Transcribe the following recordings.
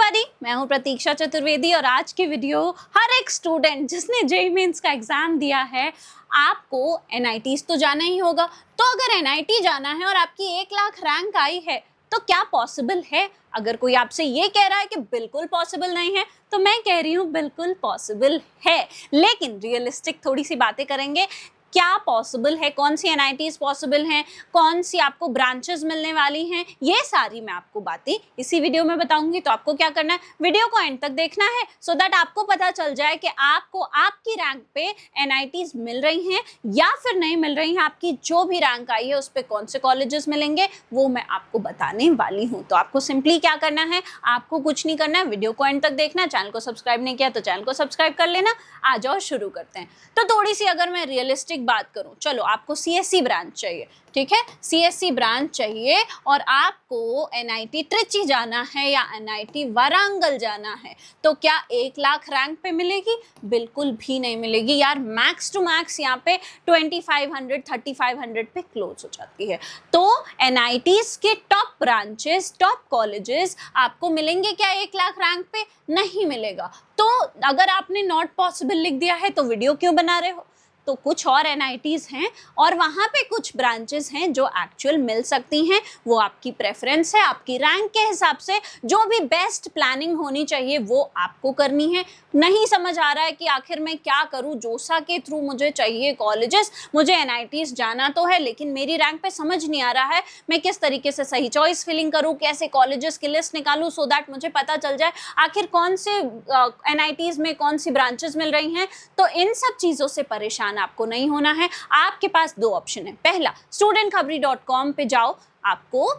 Everybody, मैं हूं प्रतीक्षा चतुर्वेदी और आज की वीडियो हर एक स्टूडेंट जिसने जेईई मेंस का एग्जाम दिया है, आपको एनआईटीज तो जाना ही होगा। तो अगर एनआईटी जाना है और आपकी 1 लाख रैंक आई है तो क्या पॉसिबल है? अगर कोई आपसे ये कह रहा है कि बिल्कुल पॉसिबल नहीं है तो मैं कह रही हूँ बिल्कुल पॉसिबल है, लेकिन रियलिस्टिक थोड़ी सी बातें करेंगे। क्या पॉसिबल है, कौन सी एनआईटीज पॉसिबल हैं, कौन सी आपको ब्रांचेस मिलने वाली हैं, ये सारी मैं आपको बातें इसी वीडियो में बताऊंगी। तो आपको क्या करना है, वीडियो को एंड तक देखना है सो दैट आपको पता चल जाए कि आपको आपकी रैंक पे एनआईटीज मिल रही हैं या फिर नहीं मिल रही हैं। आपकी जो भी रैंक आई है उस पर कौन से कॉलेजेस मिलेंगे वो मैं आपको बताने वाली हूँ। तो आपको सिंपली क्या करना है, आपको कुछ नहीं करना है, वीडियो को एंड तक देखना। चैनल को सब्सक्राइब नहीं किया तो चैनल को सब्सक्राइब कर लेना। आ जाओ शुरू करते हैं। तो थोड़ी सी अगर मैं रियलिस्टिक बात करूं, चलो आपको सीएससी ब्रांच चाहिए, ठीक है, सीएससी ब्रांच चाहिए और आपको एनआईटी ट्रिची जाना है या एनआईटी वारंगल जाना है, तो क्या 1 लाख रैंक पे मिलेगी? बिल्कुल भी नहीं मिलेगी यार। मैक्स टू मैक्स यहाँ पे 2500 3500 पे क्लोज हो जाती है। तो एनआईटीज के टॉप ब्रांचेस, टॉप कॉलेजेस आपको मिलेंगे क्या 1 लाख रैंक पे? नहीं मिलेगा। तो अगर आपने नॉट पॉसिबल लिख दिया है तो वीडियो क्यों बना रहे हो? तो कुछ और एनआईटीज हैं और वहाँ पे कुछ ब्रांचेस हैं जो एक्चुअल मिल सकती हैं। वो आपकी प्रेफरेंस है, आपकी रैंक के हिसाब से जो भी बेस्ट प्लानिंग होनी चाहिए वो आपको करनी है। नहीं समझ आ रहा है कि आखिर मैं क्या करूँ, जोसा के थ्रू मुझे चाहिए कॉलेजेस, मुझे एनआईटीज जाना तो है लेकिन मेरी रैंक पे समझ नहीं आ रहा है मैं किस तरीके से सही चॉइस फिलिंग करूँ, कैसे कॉलेजेस की लिस्ट निकालूँ सो दैट मुझे पता चल जाए आखिर कौन से एनआईटीज में कौन सी ब्रांचेस मिल रही हैं। तो इन सब चीज़ों से परेशान आपको नहीं होना है। आपके पास 2 ऑप्शन है। पहला, studentkhabri.com पे जाओ, आपको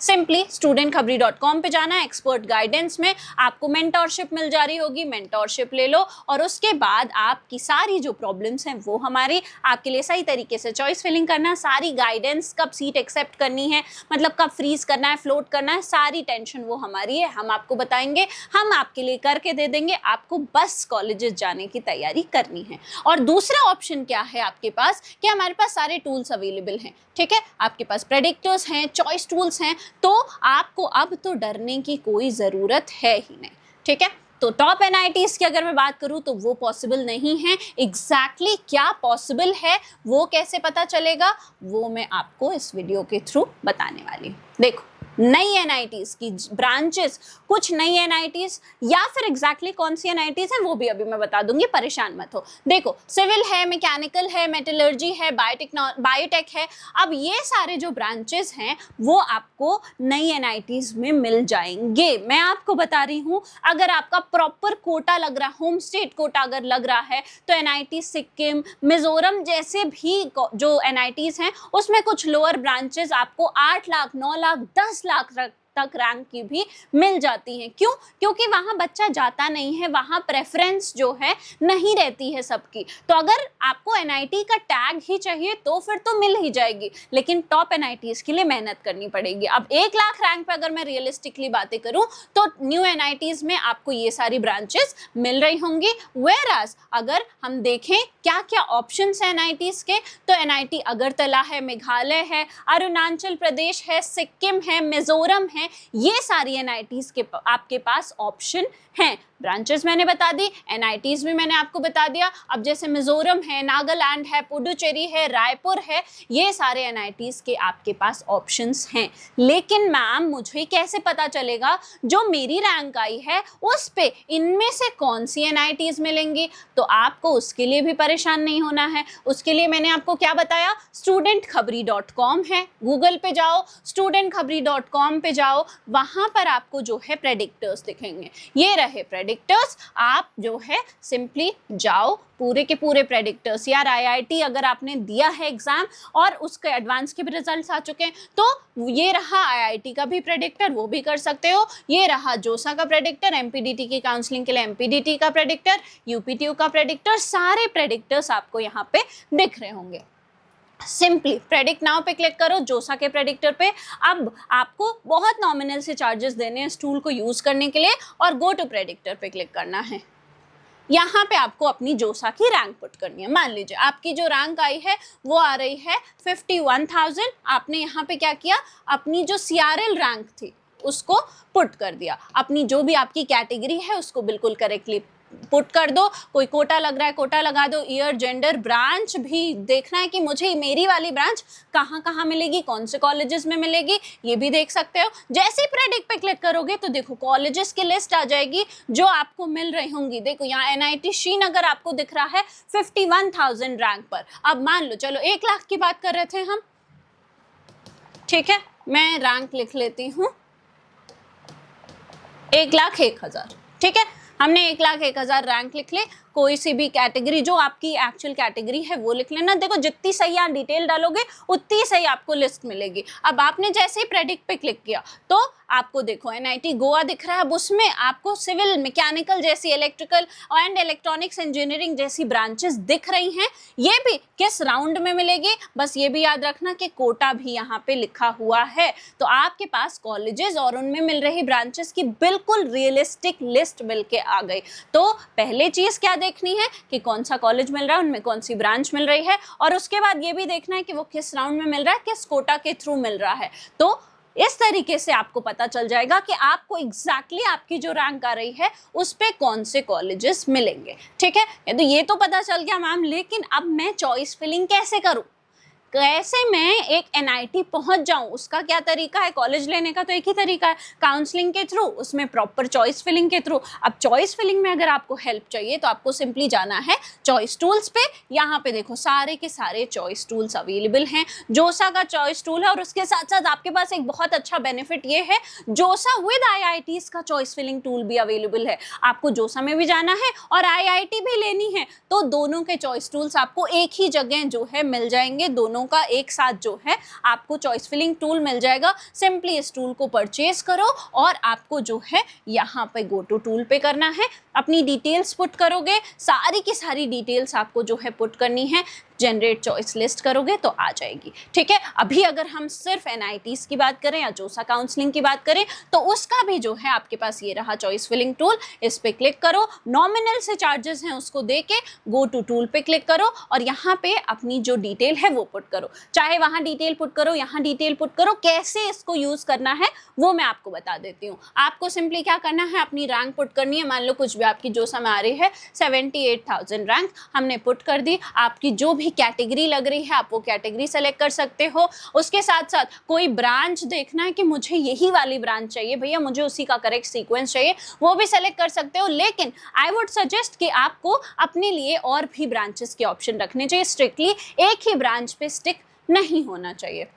सिंपली studentkhabri.com पे जाना है। एक्सपर्ट गाइडेंस में आपको मेंटोरशिप मिल जा रही होगी, मेंटोरशिप ले लो और उसके बाद आपकी सारी जो प्रॉब्लम्स हैं वो हमारी आपके लिए सही तरीके से चॉइस फिलिंग करना, सारी गाइडेंस, कब सीट एक्सेप्ट करनी है, मतलब कब फ्रीज करना है, फ्लोट करना है, सारी टेंशन वो हमारी है। हम आपको बताएंगे, हम आपके लिए करके दे देंगे, आपको बस कॉलेजेस जाने की तैयारी करनी है। और दूसरा ऑप्शन क्या है आपके पास कि हमारे पास सारे टूल्स अवेलेबल हैं, ठीक है, आपके पास प्रेडिक्टर्स हैं, चॉइस टूल्स हैं, तो आपको अब तो डरने की कोई ज़रूरत है ही नहीं, ठीक है। तो टॉप एनआईटीज की अगर मैं बात करूं तो वो पॉसिबल नहीं है। एग्जैक्टली क्या पॉसिबल है, वो कैसे पता चलेगा, वो मैं आपको इस वीडियो के थ्रू बताने वाली हूँ। देखो, नई एनआईटीज की ब्रांचेस, कुछ नई एनआईटीज या फिर एग्जैक्टली कौन सी एनआईटीज है वो भी अभी मैं बता दूंगी, परेशान मत हो। देखो, सिविल है, मैकेनिकल है, मेटलर्जी है, बायोटेक है। अब ये सारे जो ब्रांचेस हैं वो आपको नई एनआईटीज में मिल जाएंगे। मैं आपको बता रही हूँ, अगर आपका प्रॉपर कोटा लग रहा, होम स्टेट कोटा अगर लग रहा है तो एनआईटी सिक्किम, मिजोरम जैसे भी जो एनआईटीज हैं उसमें कुछ लोअर ब्रांचेस आपको 8 लाख 9 लाख 10 लाख तक रैंक की भी मिल जाती हैं। क्यों? क्योंकि वहाँ बच्चा जाता नहीं है, वहाँ प्रेफरेंस जो है नहीं रहती है सबकी। तो अगर आपको एनआईटी का टैग ही चाहिए तो फिर तो मिल ही जाएगी, लेकिन टॉप एनआईटीज के लिए मेहनत करनी पड़ेगी। अब 1 लाख रैंक पे अगर मैं रियलिस्टिकली बातें करूँ तो न्यू एनआईटीज में आपको ये सारी ब्रांचेस मिल रही होंगी। वेयरएज अगर हम देखें क्या क्या ऑप्शंस हैं एनआईटीज के, तो एनआईटी अगरतला है, मेघालय है, अरुणाचल प्रदेश है, सिक्किम है, मिजोरम है, ये सारी एनआईटीज के आपके पास ऑप्शन हैं। ब्रांचेस मैंने बता दी, एनआईटीज भी मैंने आपको बता दिया। अब जैसे मिजोरम है, नागालैंड है, पुडुचेरी है, रायपुर है, ये सारे एनआईटीज के आपके पास ऑप्शंस हैं। लेकिन मैम मुझे कैसे पता चलेगा जो मेरी रैंक आई है उस पे इनमें से कौन सी एनआईटीज मिलेंगी? तो आपको उसके लिए भी परेशान नहीं होना है। उसके लिए मैंने आपको क्या बताया, studentkhabri.com है, गूगल पे जाओ, studentkhabri.com पे जाओ, वहाँ पर आपको जो है प्रेडिक्टर्स दिखेंगे। ये रहे प्रेडिक्टर्स, आप जो है सिंपली जाओ, पूरे के पूरे प्रेडिक्टर्स। यार आईआईटी अगर आपने दिया है एग्जाम और उसके एडवांस के भी रिजल्ट्स आ चुके हैं तो ये रहा आईआईटी का भी प्रेडिक्टर, वो भी कर सकते हो। ये रहा जोसा का प्रेडिक्टर, एमपीडीटी की काउंसलिंग के लिए एमपीडीटी का प्रेडिक्टर, यूपीटीयू का प्रेडिक्टर, सारे प्रेडिक्टर्स आपको यहाँ पे दिख रहे होंगे। सिंपली प्रेडिक्ट नाउ पे क्लिक करो, जोसा के प्रेडिक्टर पे। अब आपको बहुत नॉमिनल से चार्जेस देने हैं इस टूल को यूज करने के लिए और गो टू प्रेडिक्टर पे क्लिक करना है। यहाँ पे आपको अपनी जोसा की रैंक पुट करनी है। मान लीजिए आपकी जो रैंक आई है वो आ रही है 51,000। आपने यहाँ पे क्या किया, अपनी जो CRL रैंक थी उसको पुट कर दिया। अपनी जो भी आपकी कैटेगरी है उसको बिल्कुल करेक्टली पुट कर दो। कोई कोटा लग रहा है कोटा लगा दो। ईयर, जेंडर, ब्रांच भी देखना है कि मुझे मेरी वाली ब्रांच कहाँ कहाँ मिलेगी, कौन से कॉलेजेस में मिलेगी, ये भी देख सकते हो। जैसे ही प्रेडिक्ट पे क्लिक करोगे तो देखो कॉलेजेस की लिस्ट आ जाएगी जो आपको मिल रही होंगी। देखो यहाँ एनआईटी श्रीनगर आपको दिख रहा है 51,000 रैंक पर। अब मान लो, चलो 1 लाख की बात कर रहे थे हम, ठीक है, मैं रैंक लिख लेती हूँ 1,01,000। ठीक है, हमने 1,01,000 रैंक लिख ले। कोई सी भी कैटेगरी जो आपकी एक्चुअल कैटेगरी है वो लिख लेना। देखो जितनी सही यहाँ डिटेल डालोगे उतनी सही आपको लिस्ट मिलेगी। अब आपने जैसे ही प्रेडिक्ट पे क्लिक किया तो आपको देखो एनआईटी गोवा दिख रहा है। अब उसमें आपको सिविल, मैकेनिकल जैसी, इलेक्ट्रिकल एंड इलेक्ट्रॉनिक्स इंजीनियरिंग जैसी ब्रांचेस दिख रही हैं। ये भी किस राउंड में मिलेगी, बस ये भी याद रखना कि कोटा भी यहाँ पे लिखा हुआ है। तो आपके पास कॉलेजेस और उनमें मिल रही ब्रांचेस की बिल्कुल रियलिस्टिक लिस्ट मिल के आ गई। तो पहले चीज क्या देखनी है कि कौन सा कॉलेज मिल रहा है, उनमें कौन सी ब्रांच मिल रही है, और उसके बाद ये भी देखना है कि वो किस राउंड में मिल रहा है, किस कोटा के थ्रू मिल रहा है। तो इस तरीके से आपको पता चल जाएगा कि आपको एग्जैक्टली आपकी जो रैंक आ रही है उस पे कौन से कॉलेजेस मिलेंगे। ठीक है, तो ये तो पता चल गया मैम, लेकिन अब मैं चॉइस फिलिंग कैसे करूं, कैसे मैं एक एनआईटी पहुंच जाऊं, उसका क्या तरीका है। कॉलेज लेने का तो एक ही तरीका है, काउंसलिंग के थ्रू, उसमें प्रॉपर चॉइस फिलिंग के थ्रू। अब चॉइस फिलिंग में अगर आपको हेल्प चाहिए तो आपको सिंपली जाना है चॉइस टूल्स पे। यहाँ पे देखो सारे के सारे चॉइस टूल्स अवेलेबल हैं। जोसा का चॉइस टूल है, और उसके साथ साथ आपके पास एक बहुत अच्छा बेनिफिट ये है, जोसा विद आईआईटीज का चॉइस फिलिंग टूल भी अवेलेबल है। आपको जोसा में भी जाना है और आईआईटी भी लेनी है तो दोनों के चॉइस टूल्स आपको एक ही जगह जो है मिल जाएंगे। दोनों का एक साथ जो है आपको चॉइस फिलिंग टूल मिल जाएगा। सिंपली इस टूल को परचेज करो और आपको जो है यहाँ पे गो टू टूल पे करना है, अपनी डिटेल्स पुट करोगे, सारी की सारी डिटेल्स आपको जो है पुट करनी है, जनरेट चॉइस लिस्ट करोगे तो आ जाएगी। ठीक है, अभी अगर हम सिर्फ एनआईटीज की बात करें या जोसा काउंसलिंग की बात करें तो उसका भी जो है आपके पास ये रहा चॉइस फिलिंग टूल। इस पे क्लिक करो, नॉमिनल से चार्जेस हैं उसको दे के गो टू टूल पे क्लिक करो और यहाँ पे अपनी जो डिटेल है वो पुट करो। चाहे वहाँ डिटेल पुट करो, यहाँ डिटेल पुट करो, कैसे इसको यूज करना है वो मैं आपको बता देती हूँ। आपको सिंपली क्या करना है, अपनी रैंक पुट करनी है। मान लो कुछ भी आपकी जोसा में आ रही है 78,000 रैंक, हमने पुट कर दी। आपकी जो भी कैटेगरी लग रही है आप वो कैटेगरी सेलेक्ट कर सकते हो। उसके साथ साथ कोई ब्रांच देखना है कि मुझे यही वाली ब्रांच चाहिए भैया, मुझे उसी का करेक्ट सीक्वेंस चाहिए, वो भी सेलेक्ट कर सकते हो। लेकिन आई वुड सजेस्ट कि आपको अपने लिए और भी ब्रांचेस के ऑप्शन रखने चाहिए, स्ट्रिक्टली एक ही ब्रांच पे स्टिक नहीं होना चाहिए।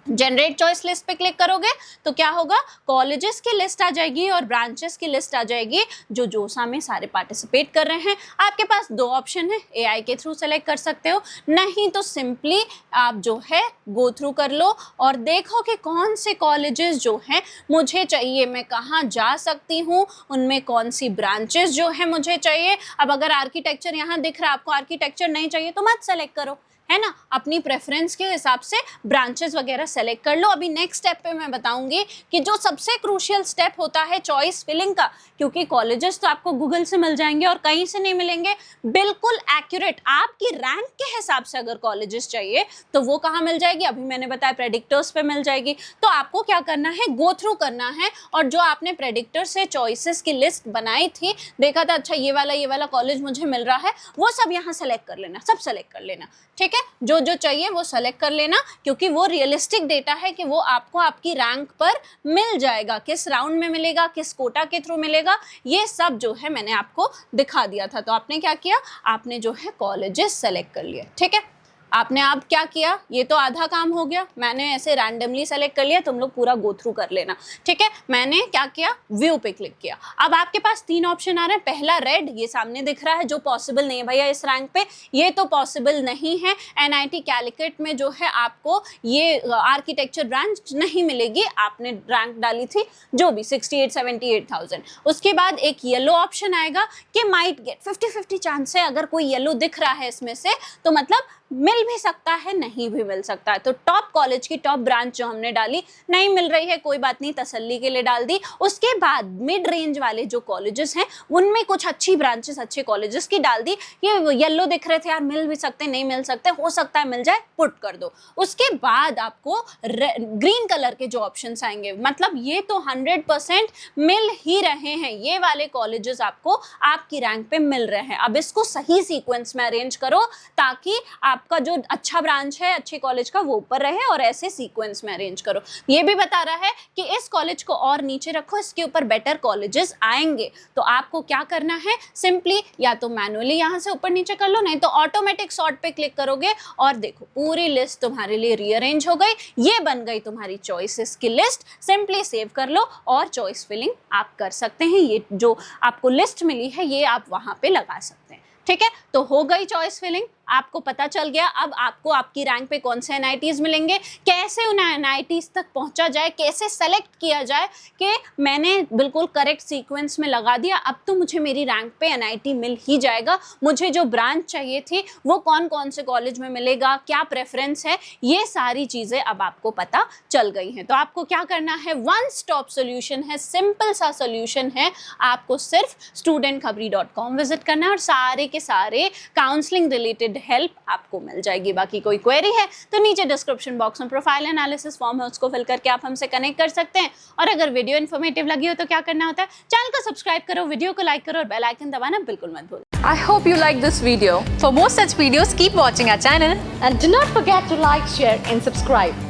जनरेट चॉइस लिस्ट पे क्लिक करोगे तो क्या होगा, कॉलेजेस की लिस्ट आ जाएगी और ब्रांचेस की लिस्ट आ जाएगी जो जोसा में सारे पार्टिसिपेट कर रहे हैं। आपके पास दो ऑप्शन है, एआई के थ्रू सेलेक्ट कर सकते हो, नहीं तो सिंपली आप जो है गो थ्रू कर लो और देखो कि कौन से कॉलेजेस जो हैं मुझे चाहिए, मैं कहाँ जा सकती हूँ, उनमें कौन सी ब्रांचेस जो है मुझे चाहिए। अब अगर आर्किटेक्चर यहाँ दिख रहा है, आपको आर्किटेक्चर नहीं चाहिए तो मत सेलेक्ट करो, है ना, अपनी प्रेफरेंस के हिसाब से ब्रांचेस वगैरह सेलेक्ट कर लो। अभी नेक्स्ट स्टेप पे मैं बताऊंगी कि जो सबसे क्रूशियल स्टेप होता है चॉइस फिलिंग का, क्योंकि कॉलेजेस तो आपको गूगल से मिल जाएंगे और कहीं से नहीं मिलेंगे, बिल्कुल एक्यूरेट आपकी रैंक के हिसाब से अगर कॉलेजेस चाहिए तो वो कहाँ मिल जाएगी, अभी मैंने बताया प्रेडिक्टर्स पे मिल जाएगी। तो आपको क्या करना है, गो थ्रू करना है और जो आपने प्रेडिक्टर से चॉइसेस की लिस्ट बनाई थी, देखा था अच्छा ये वाला कॉलेज मुझे मिल रहा है, वो सब यहाँ सेलेक्ट कर लेना, सब सेलेक्ट कर लेना। ठीक है, जो जो चाहिए वो सेलेक्ट कर लेना, क्योंकि वो रियलिस्टिक डेटा है कि वो आपको आपकी रैंक पर मिल जाएगा, किस राउंड में मिलेगा, किस कोटा के थ्रू मिलेगा, ये सब जो है मैंने आपको दिखा दिया था। तो आपने क्या किया, आपने जो है कॉलेजेस सेलेक्ट कर लिए। ठीक है, आपने अब क्या किया, ये तो आधा काम हो गया, मैंने ऐसे रैंडमली सेलेक्ट कर लिया, तुम लोग पूरा गो थ्रू कर लेना। ठीक है, मैंने क्या किया, व्यू पे क्लिक किया। अब आपके पास तीन ऑप्शन आ रहे हैं, पहला रेड, ये सामने दिख रहा है, जो पॉसिबल नहीं है भैया इस रैंक पे, ये तो पॉसिबल नहीं है। एनआईटी कैलिकट में जो है आपको ये आर्किटेक्चर ब्रांच नहीं मिलेगी, आपने रैंक डाली थी जो भी 68,000-78,000। उसके बाद एक येलो ऑप्शन आएगा कि माइट गेट, 50-50 चांस है, अगर कोई येलो दिख रहा है इसमें से तो मतलब मिल भी सकता है, नहीं भी मिल सकता है। तो टॉप कॉलेज की टॉप ब्रांच जो हमने डाली, नहीं मिल रही है कोई बात नहीं, तसल्ली के लिए डाल दी। उसके बाद मिड रेंज वाले जो कॉलेजेस हैं उनमें कुछ अच्छी ब्रांचेस, अच्छे कॉलेजेस की डाल दी। ये येलो दिख रहे थे यार, मिल भी सकते नहीं मिल सकते, हो सकता है मिल जाए, पुट कर दो। उसके बाद आपको ग्रीन कलर के जो ऑप्शंस आएंगे, मतलब ये तो 100% मिल ही रहे हैं, ये वाले कॉलेजेस आपको आपकी रैंक पे मिल रहे हैं। अब इसको सही सीक्वेंस में अरेंज करो ताकि आपका जो अच्छा ब्रांच है अच्छे कॉलेज का वो ऊपर रहे, और ऐसे सीक्वेंस में अरेंज करो। ये भी बता रहा है कि इस कॉलेज को और नीचे रखो, इसके ऊपर बेटर कॉलेजेस आएंगे। तो आपको क्या करना है, सिंपली या तो मैनुअली यहाँ से ऊपर नीचे कर लो, नहीं तो ऑटोमेटिक सॉर्ट पे क्लिक करोगे और देखो पूरी लिस्ट तुम्हारे लिए रीअरेंज हो गई। ये बन गई तुम्हारी चॉइसेस की लिस्ट। सिंपली सेव कर लो और चॉइस फिलिंग आप कर सकते हैं। ये जो आपको लिस्ट मिली है ये आप वहां पे लगा सकते हैं। ठीक है, तो हो गई चॉइस फिलिंग, आपको पता चल गया अब आपको आपकी रैंक पे कौन से एनआईटीज मिलेंगे, कैसे उन एनआईटीज तक पहुंचा जाए, कैसे सेलेक्ट किया जाए कि मैंने बिल्कुल करेक्ट सीक्वेंस में लगा दिया, अब तो मुझे मेरी रैंक पे एनआईटी मिल ही जाएगा। मुझे जो ब्रांच चाहिए थी वो कौन कौन से कॉलेज में मिलेगा, क्या प्रेफरेंस है, ये सारी चीज़ें अब आपको पता चल गई हैं। तो आपको क्या करना है, वन स्टॉप सोल्यूशन है, सिंपल सा सोल्यूशन है। आपको सिर्फ studentkhabri.com विजिट करना है और सारे के सारे काउंसलिंग रिलेटेड हेल्प आपको मिल जाएगी। बाकी कोई क्वेरी है तो नीचे डिस्क्रिप्शन बॉक्स में प्रोफाइल एनालिसिस फॉर्म है, उसको फिल करके आप हमसे कनेक्ट कर सकते हैं। और अगर वीडियो इन्फॉर्मेटिव लगी हो तो क्या करना होता है, चैनल को सब्सक्राइब करो, वीडियो को लाइक करो और बेल आइकन दबाना बिल्कुल मत भूलो। I hope you like this video. For more such videos, keep watching our channel. And do not forget to like, share and subscribe.